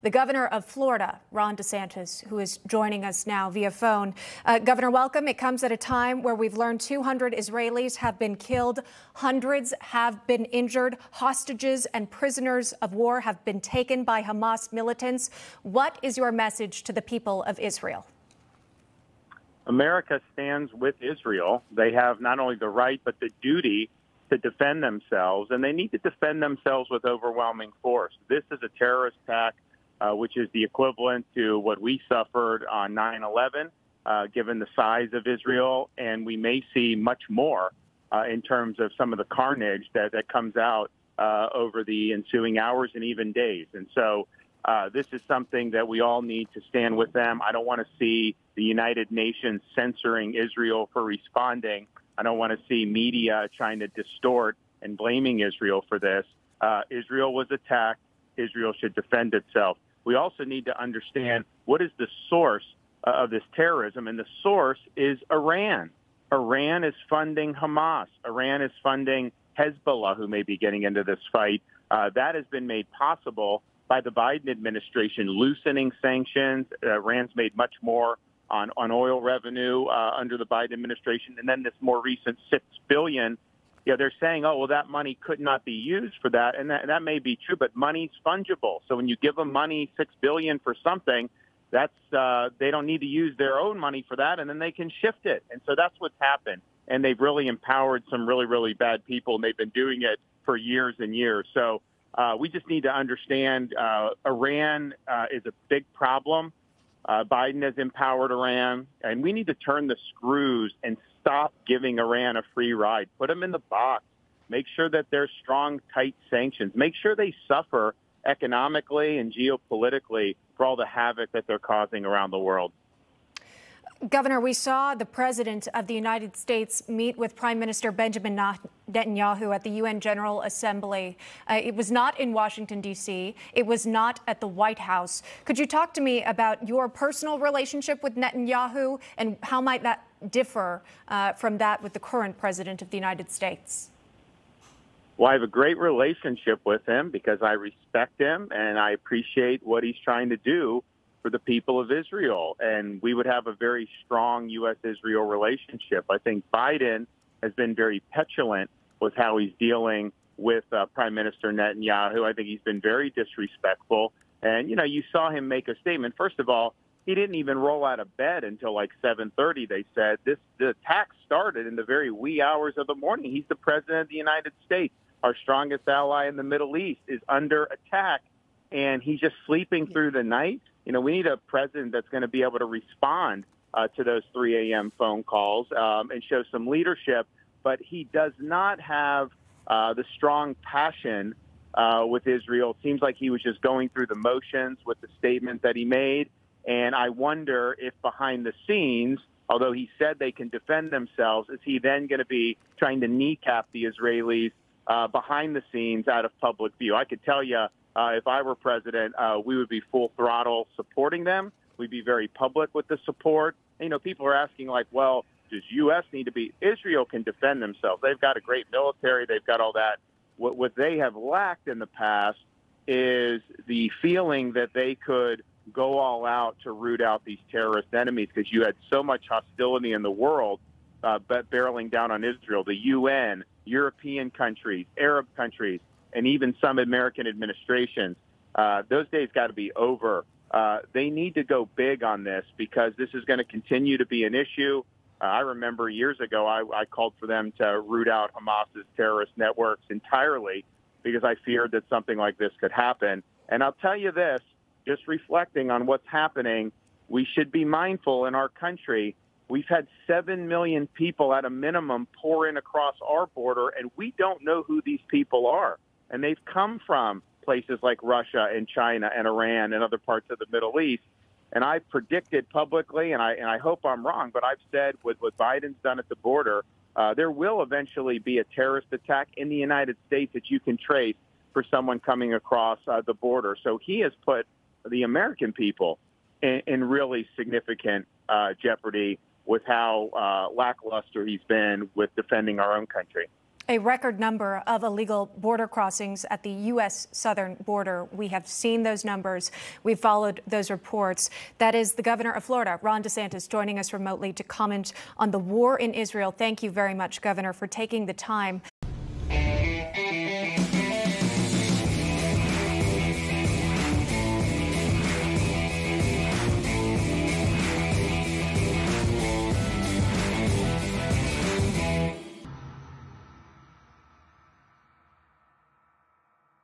The governor of Florida, Ron DeSantis, who is joining us now via phone. Governor, welcome. It comes at a time where we've learned 200 Israelis have been killed. Hundreds have been injured. Hostages and prisoners of war have been taken by Hamas militants. What is your message to the people of Israel? America stands with Israel. They have not only the right, but the duty to defend themselves, and they need to defend themselves with overwhelming force. This is a terrorist attack, which is the equivalent to what we suffered on 9/11, given the size of Israel, and we may see much more in terms of some of the carnage that comes out over the ensuing hours and even days. And so this is something that we all need to stand with them. I don't want to see the United Nations censoring Israel for responding. I don't want to see media trying to distort and blaming Israel for this. Israel was attacked. Israel should defend itself. We also need to understand what is the source of this terrorism, and the source is Iran. Iran is funding Hamas. Iran is funding Hezbollah, who may be getting into this fight. That has been made possible by the Biden administration loosening sanctions. Iran's made much more on oil revenue under the Biden administration, and then this more recent $6 billion. They're saying, oh, well, that money could not be used for that, and that may be true, but money's fungible. So when you give them money, $6 billion for something, that's they don't need to use their own money for that, and then they can shift it. And so that's what's happened. And they've really empowered some really, really bad people, and they've been doing it for years and years. So we just need to understand Iran is a big problem. Biden has empowered Iran, and we need to turn the screws and stop giving Iran a free ride. Put them in the box. Make sure that there's strong, tight sanctions. Make sure they suffer economically and geopolitically for all the havoc that they're causing around the world. Governor, we saw the President of the United States meet with Prime Minister Benjamin Netanyahu at the UN General Assembly. It was not in Washington, D.C. It was not at the White House. Could you talk to me about your personal relationship with Netanyahu, and how might that differ from that with the current President of the United States? Well, I have a great relationship with him because I respect him and I appreciate what he's trying to do for the people of Israel. And we would have a very strong U.S.-Israel relationship. I think Biden has been very petulant with how he's dealing with Prime Minister Netanyahu. I think he's been very disrespectful. And, you saw him make a statement. First of all, he didn't even roll out of bed until like 7:30, they said. The attack started in the very wee hours of the morning. He's the President of the United States. Our strongest ally in the Middle East is under attack, and he's just sleeping through the night. We need a president that's going to be able to respond to those 3 a.m. phone calls and show some leadership. But he does not have the strong passion with Israel. It seems like he was just going through the motions with the statement that he made. And I wonder if behind the scenes, although he said they can defend themselves, is he then going to be trying to kneecap the Israelis behind the scenes out of public view? I could tell you, if I were president, we would be full throttle supporting them. We'd be very public with the support. And, people are asking, like, well, does U.S. need to be? Israel can defend themselves. They've got a great military. They've got all that. What they have lacked in the past is the feeling that they could go all out to root out these terrorist enemies, because you had so much hostility in the world barreling down on Israel, the UN, European countries, Arab countries, and even some American administrations. Those days got to be over. They need to go big on this, because this is going to continue to be an issue. I remember years ago, I called for them to root out Hamas's terrorist networks entirely, because I feared that something like this could happen. And I'll tell you this, just reflecting on what's happening, we should be mindful in our country. We've had 7 million people at a minimum pour in across our border, and we don't know who these people are. And they've come from places like Russia and China and Iran and other parts of the Middle East. And I've predicted publicly, and I hope I'm wrong, but I've said with what Biden's done at the border, there will eventually be a terrorist attack in the United States that you can trace for someone coming across the border. So he has put the American people in really significant jeopardy with how lackluster he's been with defending our own country. a record number of illegal border crossings at the U.S. southern border. We have seen those numbers. We've followed those reports. That is the governor of Florida, Ron DeSantis, joining us remotely to comment on the war in Israel. Thank you very much, Governor, for taking the time.